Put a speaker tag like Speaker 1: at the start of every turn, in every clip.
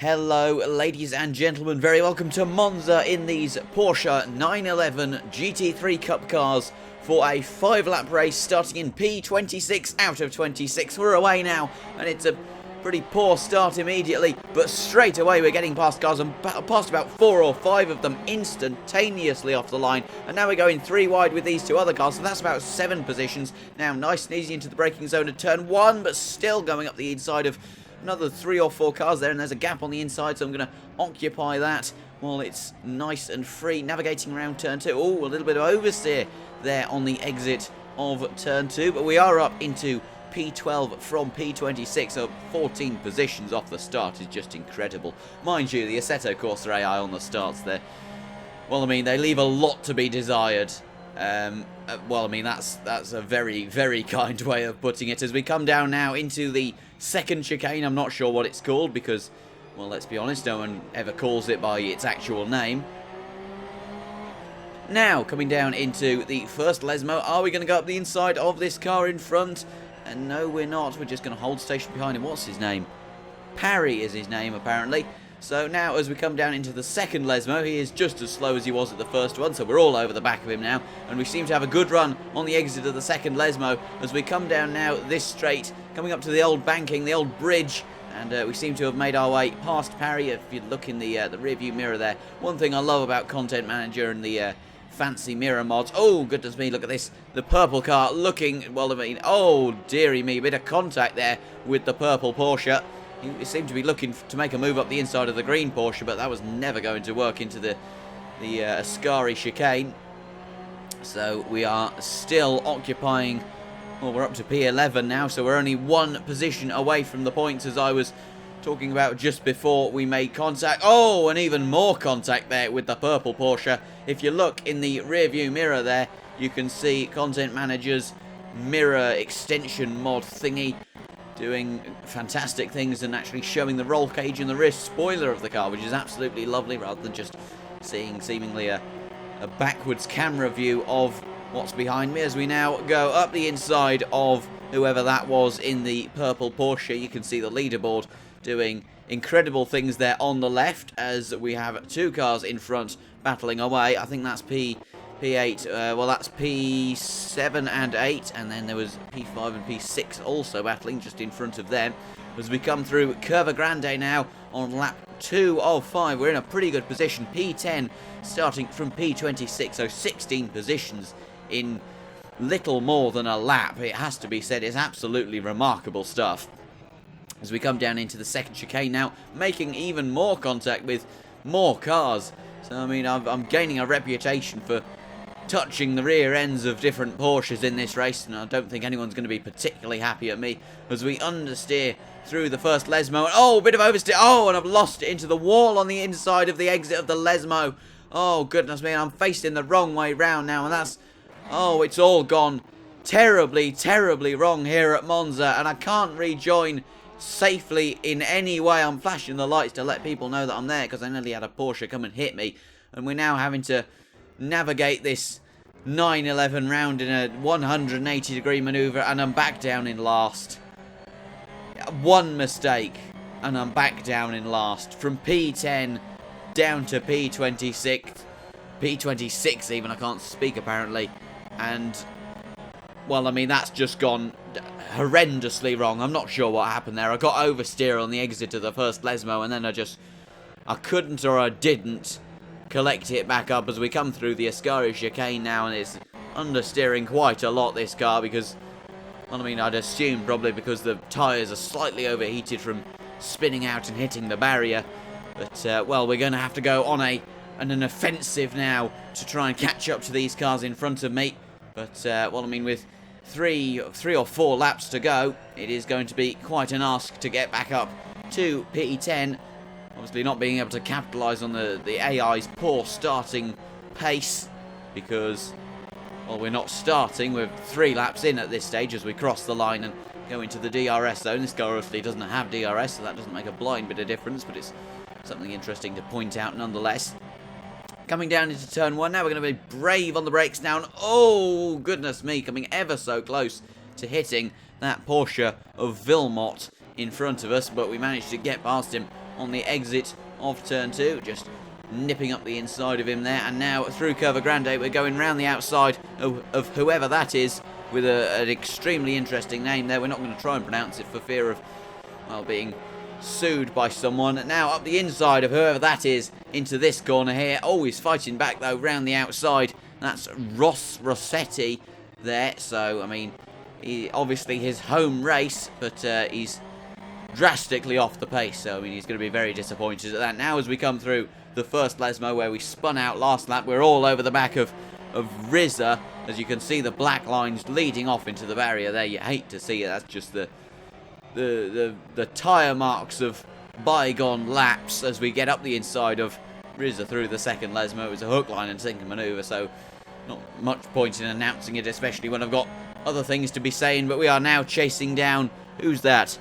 Speaker 1: Hello ladies and gentlemen, very welcome to Monza in these Porsche 911 GT3 Cup cars for a 5-lap race starting in P26 out of 26. We're away now and it's a pretty poor start immediately, but straight away we're getting past cars and past about 4 or 5 of them instantaneously off the line, and now we're going 3 wide with these 2 other cars, so that's about 7 positions. Now nice and easy into the braking zone at turn 1, but still going up the inside of another 3 or 4 cars there, and there's a gap on the inside, so I'm going to occupy that while it's nice and free, navigating around turn 2. Oh, a little bit of oversteer there on the exit of turn 2, but we are up into P12 from P26, so 14 positions off the start is just incredible. Mind you, the Assetto Corsa AI on the starts there, well, I mean, they leave a lot to be desired. Well, I mean, that's a very, very kind way of putting it. As we come down now into the second chicane, I'm not sure what it's called because, well, let's be honest, no one ever calls it by its actual name. Now, coming down into the first Lesmo, are we going to go up the inside of this car in front? And no, we're not. We're just going to hold station behind him. What's his name? Parry is his name, apparently. So now, as we come down into the second Lesmo, he is just as slow as he was at the first one, so we're all over the back of him now, and we seem to have a good run on the exit of the second Lesmo as we come down now this straight, coming up to the old banking, the old bridge, and we seem to have made our way past Parry. If you look in the rear view mirror there, one thing I love about Content Manager and the fancy mirror mods. Oh, goodness me, look at this. The purple car looking, well, I mean, oh, dearie me, a bit of contact there with the purple Porsche. He seemed to be looking to make a move up the inside of the green Porsche, but that was never going to work into the Ascari chicane. So we are still occupying, well, we're up to P11 now, so we're only 1 position away from the points as I was talking about just before we made contact. Oh, and even more contact there with the purple Porsche. If you look in the rear view mirror there, you can see Content Manager's mirror extension mod thingy doing fantastic things and actually showing the roll cage and the rear spoiler of the car, which is absolutely lovely, rather than just seeing seemingly a backwards camera view of what's behind me. As we now go up the inside of whoever that was in the purple Porsche, you can see the leaderboard doing incredible things there on the left as we have 2 cars in front battling away. I think that's P8, well, that's P7 and 8, and then there was P5 and P6 also battling just in front of them. As we come through Curva Grande now on lap 2 of 5, we're in a pretty good position. P10 starting from P26, so 16 positions in little more than a lap. It has to be said, it's absolutely remarkable stuff. As we come down into the second chicane now, making even more contact with more cars. So, I mean, I'm gaining a reputation for touching the rear ends of different Porsches in this race, and I don't think anyone's going to be particularly happy at me as we understeer through the first Lesmo. Oh, a bit of oversteer. Oh, and I've lost it into the wall on the inside of the exit of the Lesmo. Oh, goodness me, I'm facing the wrong way round now, and that's... oh, it's all gone terribly, terribly wrong here at Monza, and I can't rejoin safely in any way. I'm flashing the lights to let people know that I'm there because I nearly had a Porsche come and hit me, and we're now having to navigate this 911 round in a 180 degree maneuver, and I'm back down in last. One mistake and I'm back down in last from P10 down to P26 even, I can't speak apparently, and well, I mean, that's just gone horrendously wrong. I'm not sure what happened there. I got oversteer on the exit of the first Lesmo, and then I couldn't or I didn't collect it back up as we come through the Ascari chicane now, and it's understeering quite a lot, this car, because, well, I mean, I'd assume probably because the tyres are slightly overheated from spinning out and hitting the barrier. But, well, we're going to have to go on an offensive now to try and catch up to these cars in front of me. But, well, I mean, with three or four laps to go, it is going to be quite an ask to get back up to P10. Obviously not being able to capitalise on the AI's poor starting pace because, well, we're not starting. We're 3 laps in at this stage as we cross the line and go into the DRS zone. This car obviously doesn't have DRS, so that doesn't make a blind bit of difference, but it's something interesting to point out nonetheless. Coming down into turn 1 now, we're going to be brave on the brakes now, and oh, goodness me, coming ever so close to hitting that Porsche of Vilmot in front of us, but we managed to get past him on the exit of turn 2. Just nipping up the inside of him there. And now through Curva Grande, we're going round the outside of whoever that is, with an extremely interesting name there. We're not going to try and pronounce it for fear of, well, being sued by someone. Now up the inside of whoever that is into this corner here. Oh, he's fighting back though round the outside. That's Rossetti there. So, I mean, obviously his home race, but he's drastically off the pace. So, I mean, he's going to be very disappointed at that. Now as we come through the first Lesmo where we spun out last lap, we're all over the back of Rizza. As you can see, the black lines leading off into the barrier there. You hate to see it. That's just the tyre marks of bygone laps as we get up the inside of Rizza through the second Lesmo. It was a hook, line and sinker manoeuvre, so not much point in announcing it, especially when I've got other things to be saying. But we are now chasing down, who's that?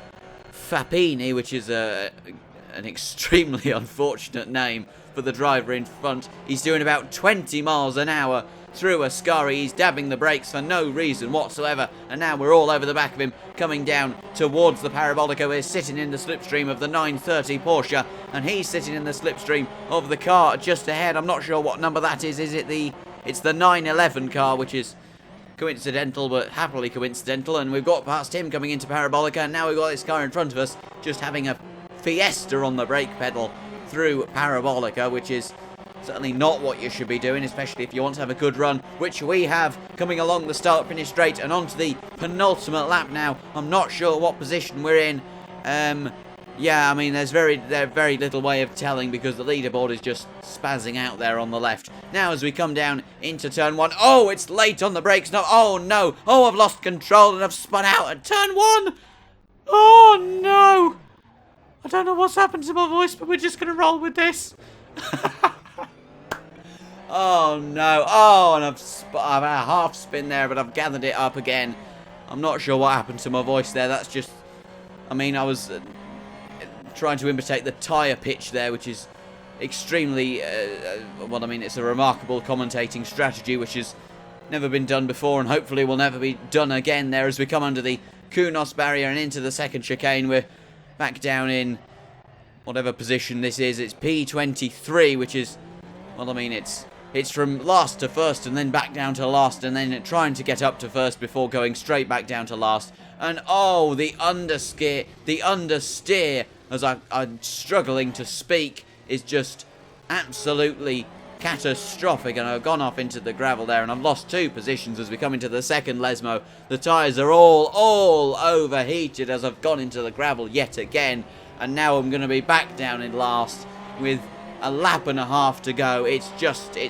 Speaker 1: Fapini, which is an extremely unfortunate name for the driver in front. He's doing about 20 miles an hour through Ascari. He's dabbing the brakes for no reason whatsoever, and now we're all over the back of him, coming down towards the Parabolica. We're sitting in the slipstream of the 930 Porsche, and he's sitting in the slipstream of the car just ahead. I'm not sure what number that is. It's the 911 car, which is coincidental, but happily coincidental. And we've got past him coming into Parabolica, and now we've got this car in front of us just having a fiesta on the brake pedal through Parabolica, which is certainly not what you should be doing, especially if you want to have a good run, which we have, coming along the start-finish straight and onto the penultimate lap now. I'm not sure what position we're in. Yeah, I mean, there's very little way of telling because the leaderboard is just spazzing out there on the left. Now, as we come down into turn 1, oh, it's late on the brakes. No, oh, no. Oh, I've lost control and I've spun out at turn 1. Oh, no. I don't know what's happened to my voice, but we're just going to roll with this. Oh, no. Oh, and I've had a half spin there, but I've gathered it up again. I'm not sure what happened to my voice there. That's just, I mean, I was trying to imitate the tyre pitch there, which is extremely, well, I mean, it's a remarkable commentating strategy, which has never been done before, and hopefully will never be done again there. As we come under the Kunos barrier and into the second chicane, we're back down in whatever position this is. It's P23, which is, well, I mean, it's from last to first and then back down to last and then trying to get up to first before going straight back down to last. And oh, the understeer, as I'm struggling to speak, is just absolutely catastrophic. And I've gone off into the gravel there and I've lost 2 positions as we come into the second Lesmo. The tyres are all overheated as I've gone into the gravel yet again. And now I'm going to be back down in last with a lap and a half to go. It's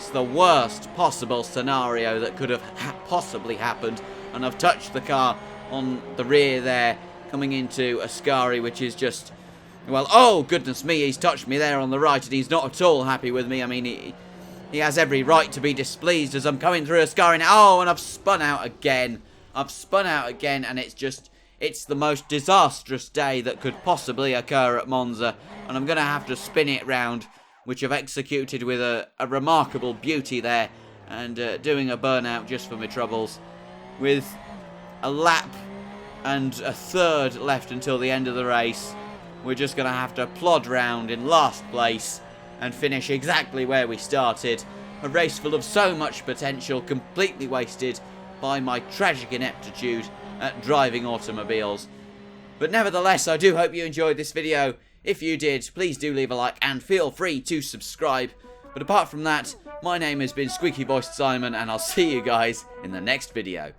Speaker 1: the worst possible scenario that could have possibly happened. And I've touched the car on the rear there, coming into Ascari, which is just, well, oh, goodness me, he's touched me there on the right, and he's not at all happy with me. I mean, he has every right to be displeased as I'm coming through Ascari now. Oh, and I've spun out again. And it's the most disastrous day that could possibly occur at Monza. And I'm going to have to spin it round, which I've executed with a remarkable beauty there, and doing a burnout just for my troubles. With a lap and a third left until the end of the race, we're just going to have to plod round in last place and finish exactly where we started. A race full of so much potential, completely wasted by my tragic ineptitude at driving automobiles. But nevertheless, I do hope you enjoyed this video. If you did, please do leave a like and feel free to subscribe. But apart from that, my name has been Squeaky Voiced Simon, and I'll see you guys in the next video.